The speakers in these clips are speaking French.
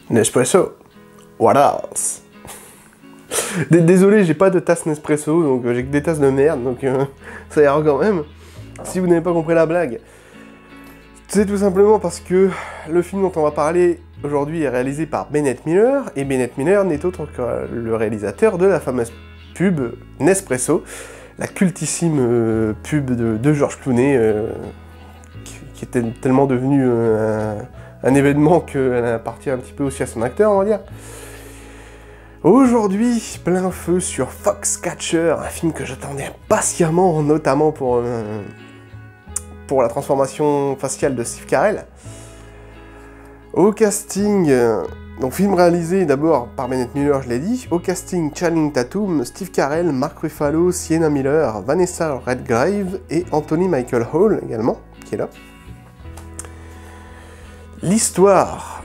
Nespresso. What else? Désolé, j'ai pas de tasse Nespresso, donc j'ai que des tasses de merde, donc ça ira quand même. Si vous n'avez pas compris la blague. C'est tout simplement parce que le film dont on va parler aujourd'hui est réalisé par Bennett Miller, et Bennett Miller n'est autre que le réalisateur de la fameuse pub Nespresso, la cultissime pub de George Clooney, qui était tellement devenu un événement qu'elle appartient un petit peu aussi à son acteur, on va dire. Aujourd'hui, plein feu sur Foxcatcher, un film que j'attendais patiemment, notamment pour la transformation faciale de Steve Carell. Au casting, donc film réalisé d'abord par Bennett Miller, je l'ai dit. Au casting, Channing Tatum, Steve Carell, Mark Ruffalo, Sienna Miller, Vanessa Redgrave et Anthony Michael Hall également, qui est là. L'histoire...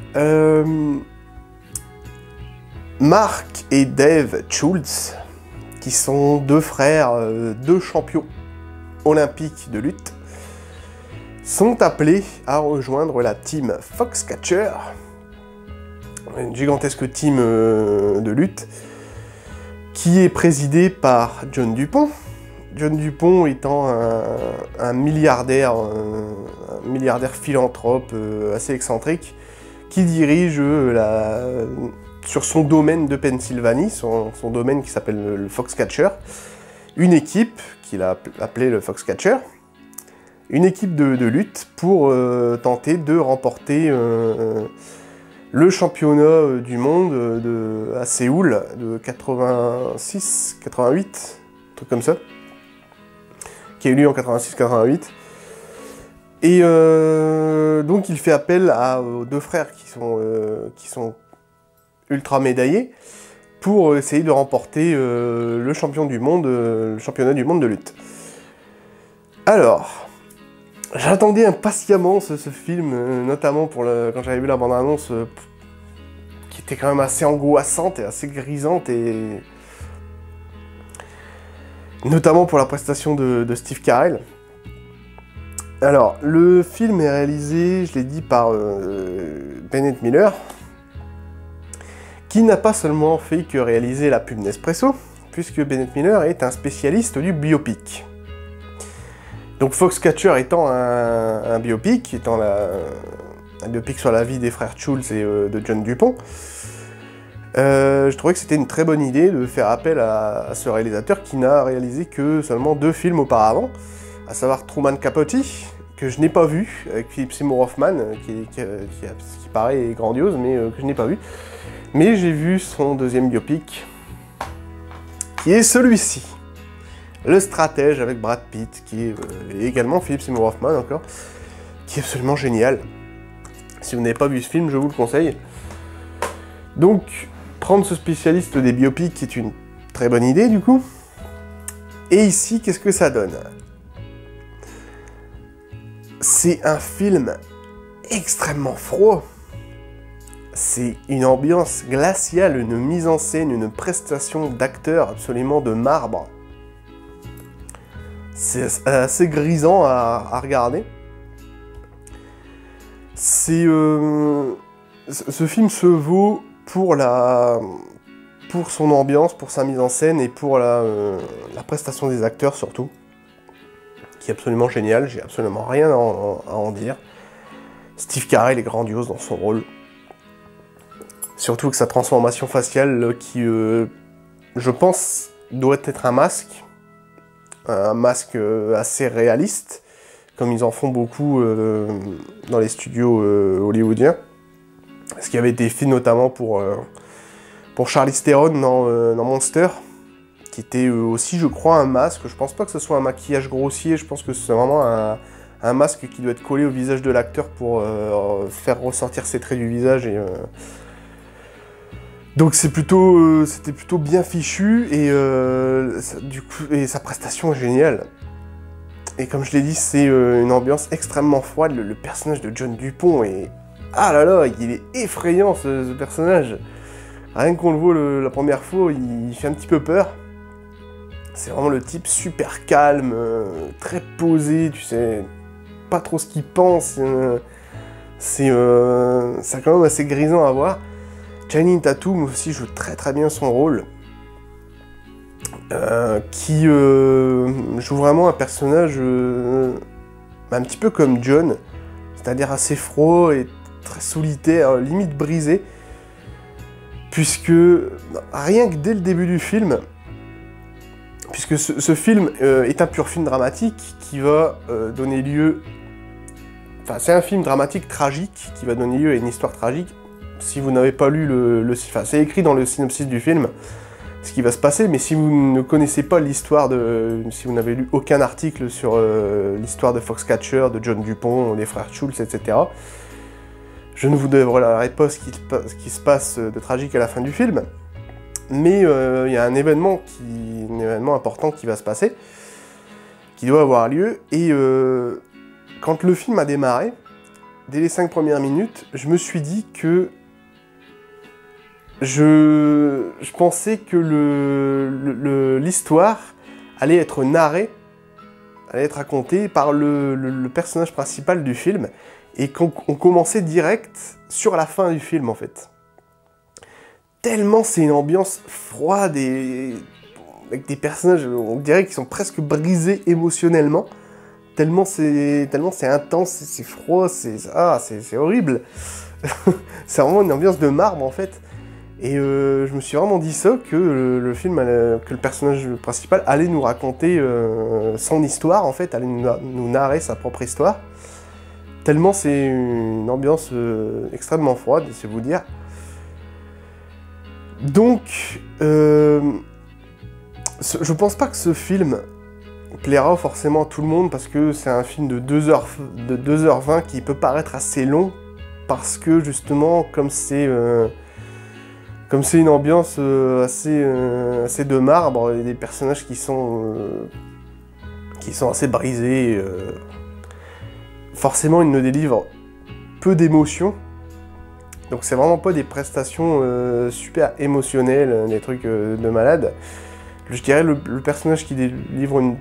Mark et Dave Schultz, qui sont deux frères, deux champions olympiques de lutte, sont appelés à rejoindre la team Foxcatcher, une gigantesque team de lutte, qui est présidée par John Dupont. John Dupont étant un milliardaire philanthrope assez excentrique, qui dirige sur son domaine de Pennsylvanie, son domaine qui s'appelle le Foxcatcher, une équipe qu'il a appelée le Foxcatcher, une équipe de lutte pour tenter de remporter le championnat du monde à Séoul de 86, 88, un truc comme ça, qui a eu lieu en 86-88. Et donc il fait appel aux deux frères qui sont ultra médaillé pour essayer de remporter le championnat du monde de lutte. Alors, j'attendais impatiemment ce film, notamment quand j'avais vu la bande-annonce, qui était quand même assez angoissante et assez grisante, et notamment pour la prestation de Steve Carell. Alors, le film est réalisé, je l'ai dit, par Bennett Miller, qui n'a pas seulement fait que réaliser la pub Nespresso, puisque Bennett Miller est un spécialiste du biopic. Donc Foxcatcher étant un biopic, un biopic sur la vie des frères Schultz et de John Dupont, je trouvais que c'était une très bonne idée de faire appel à ce réalisateur qui n'a réalisé que seulement 2 films auparavant, à savoir Truman Capote, que je n'ai pas vu, avec Philip Seymour Hoffman, qui paraît grandiose, mais que je n'ai pas vu. Mais j'ai vu son deuxième biopic, qui est celui-ci, Le Stratège avec Brad Pitt, qui est également Philip Seymour Hoffman encore, qui est absolument génial. Si vous n'avez pas vu ce film, je vous le conseille. Donc, prendre ce spécialiste des biopics est une très bonne idée du coup. Et ici, qu'est-ce que ça donne? C'est un film extrêmement froid. C'est une ambiance glaciale, une mise en scène, une prestation d'acteur absolument de marbre. C'est assez grisant à regarder. Ce film se vaut pour son ambiance, pour sa mise en scène et pour la prestation des acteurs surtout, qui est absolument génial. J'ai absolument rien à en dire. Steve Carell est grandiose dans son rôle. Surtout que sa transformation faciale qui, je pense, doit être un masque assez réaliste, comme ils en font beaucoup dans les studios hollywoodiens. Ce qui avait été fait notamment pour Charlize Theron dans Monster, qui était aussi, je crois, un masque. Je pense pas que ce soit un maquillage grossier, je pense que c'est vraiment un masque qui doit être collé au visage de l'acteur pour faire ressortir ses traits du visage et... Donc c'était plutôt bien fichu et sa prestation est géniale. Et comme je l'ai dit, c'est une ambiance extrêmement froide. Le personnage de John Dupont est... Ah là là, il est effrayant ce personnage. Rien qu'on le voit la première fois, il fait un petit peu peur. C'est vraiment le type super calme, très posé, tu sais, pas trop ce qu'il pense. C'est quand même assez grisant à voir. Channing Tatum aussi joue très très bien son rôle, qui joue vraiment un personnage un petit peu comme John, c'est-à-dire assez froid et très solitaire, limite brisé, puisque rien que dès le début du film, puisque ce film est un pur film dramatique qui va donner lieu... Enfin, c'est un film dramatique tragique qui va donner lieu à une histoire tragique. Si vous n'avez pas lu enfin, c'est écrit dans le synopsis du film ce qui va se passer, mais si vous ne connaissez pas l'histoire si vous n'avez lu aucun article sur l'histoire de Foxcatcher, de John Dupont, des frères Schultz, etc., je ne vous dévoilerai pas ce qui se passe de tragique à la fin du film, mais il y a un événement important qui va se passer, qui doit avoir lieu, et quand le film a démarré, dès les 5 premières minutes, je me suis dit que je pensais que l'histoire allait être narrée, allait être racontée par le personnage principal du film, et qu'on commençait direct sur la fin du film, en fait. Tellement c'est une ambiance froide et avec des personnages, on dirait qu'ils sont presque brisés émotionnellement, tellement c'est intense, c'est froid, c'est horrible. C'est vraiment une ambiance de marbre, en fait. Et je me suis vraiment dit ça, que le film, que le personnage principal allait nous raconter son histoire, en fait, allait nous narrer sa propre histoire. Tellement c'est une ambiance extrêmement froide, c'est vous dire. Donc, je pense pas que ce film plaira forcément à tout le monde, parce que c'est un film de 2h20 qui peut paraître assez long, parce que justement, comme c'est une ambiance assez de marbre, et des personnages qui sont assez brisés, forcément ils ne délivrent peu d'émotions, donc c'est vraiment pas des prestations super émotionnelles, des trucs de malade. Je dirais le personnage qui délivre une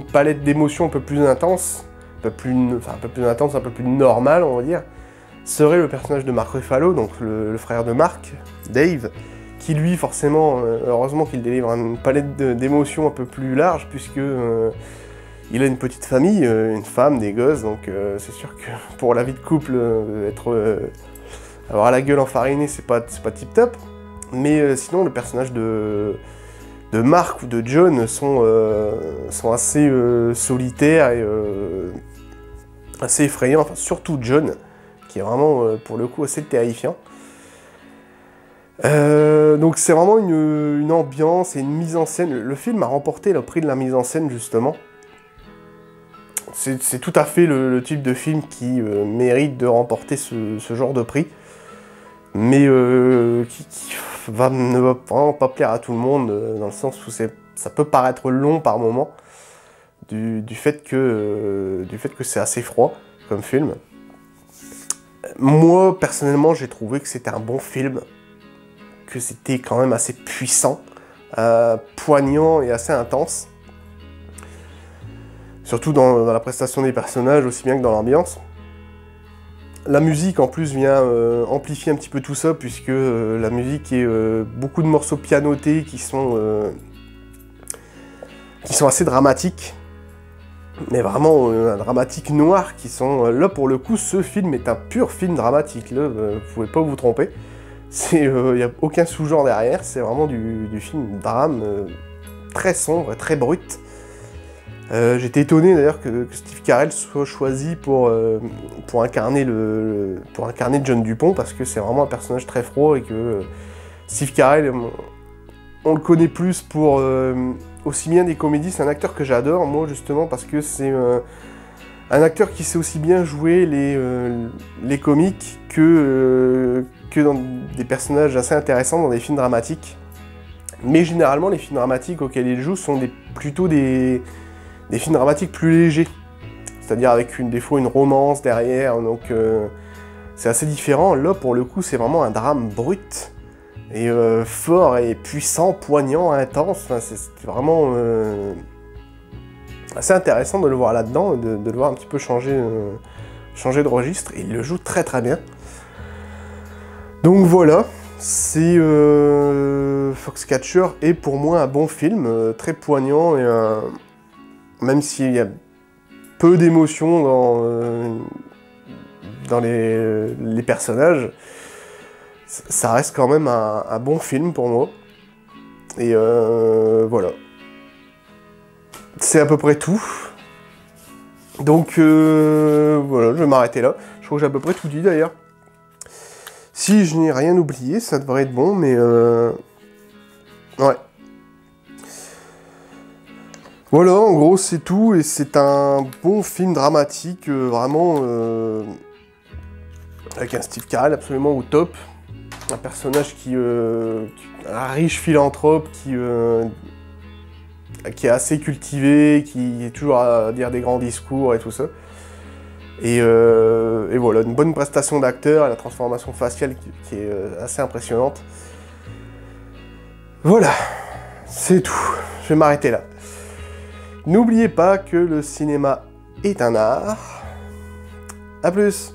palette d'émotions un peu plus intense, un peu plus intense, un peu plus normale, on va dire, serait le personnage de Mark Ruffalo, donc le frère de Mark, Dave, qui lui, forcément, heureusement qu'il délivre une palette d'émotions un peu plus large, puisque il a une petite famille, une femme, des gosses, donc c'est sûr que pour la vie de couple, avoir la gueule enfarinée, c'est pas tip top, mais sinon le personnage de Mark ou de John sont assez solitaires et assez effrayants, enfin surtout John, qui est vraiment, pour le coup, assez terrifiant. Donc c'est vraiment une ambiance et une mise en scène. Le film a remporté le prix de la mise en scène, justement. C'est tout à fait le type de film qui mérite de remporter ce genre de prix, mais qui ne va vraiment pas plaire à tout le monde, dans le sens où ça peut paraître long par moment, du fait que c'est assez froid comme film. Moi, personnellement, j'ai trouvé que c'était un bon film, que c'était quand même assez puissant, poignant et assez intense. Surtout dans la prestation des personnages, aussi bien que dans l'ambiance. La musique, en plus, vient amplifier un petit peu tout ça, puisque la musique est beaucoup de morceaux pianotés qui sont assez dramatiques. Mais vraiment dramatiques noirs, qui sont... là, pour le coup, ce film est un pur film dramatique, là, vous pouvez pas vous tromper. Il n'y a aucun sous-genre derrière, c'est vraiment du film drame, très sombre, très brut. J'étais étonné d'ailleurs que Steve Carell soit choisi pour incarner John Dupont, parce que c'est vraiment un personnage très froid, et que Steve Carell, on le connaît plus pour aussi bien des comédies. C'est un acteur que j'adore, moi, justement, parce que c'est un acteur qui sait aussi bien jouer les comiques que dans des personnages assez intéressants dans des films dramatiques. Mais généralement, les films dramatiques auxquels il joue sont plutôt des films dramatiques plus légers, c'est-à-dire avec des fois une romance derrière, donc c'est assez différent. Là, pour le coup, c'est vraiment un drame brut, et fort et puissant, poignant, intense. Enfin, c'est vraiment assez intéressant de le voir là-dedans, de le voir un petit peu changer de registre, et il le joue très très bien. Donc voilà, c'est Foxcatcher est pour moi un bon film, très poignant, et même s'il y a peu d'émotions dans les personnages, ça reste quand même un bon film pour moi. Et voilà. C'est à peu près tout. Donc voilà, je vais m'arrêter là. Je crois que j'ai à peu près tout dit d'ailleurs. Si je n'ai rien oublié, ça devrait être bon, mais ouais. Voilà, en gros, c'est tout, et c'est un bon film dramatique, vraiment, avec un Steve Carell absolument au top. Un personnage un riche philanthrope, qui est assez cultivé, qui est toujours à dire des grands discours et tout ça. Et voilà, une bonne prestation d'acteur, la transformation faciale qui est assez impressionnante. Voilà, c'est tout. Je vais m'arrêter là. N'oubliez pas que le cinéma est un art. A plus.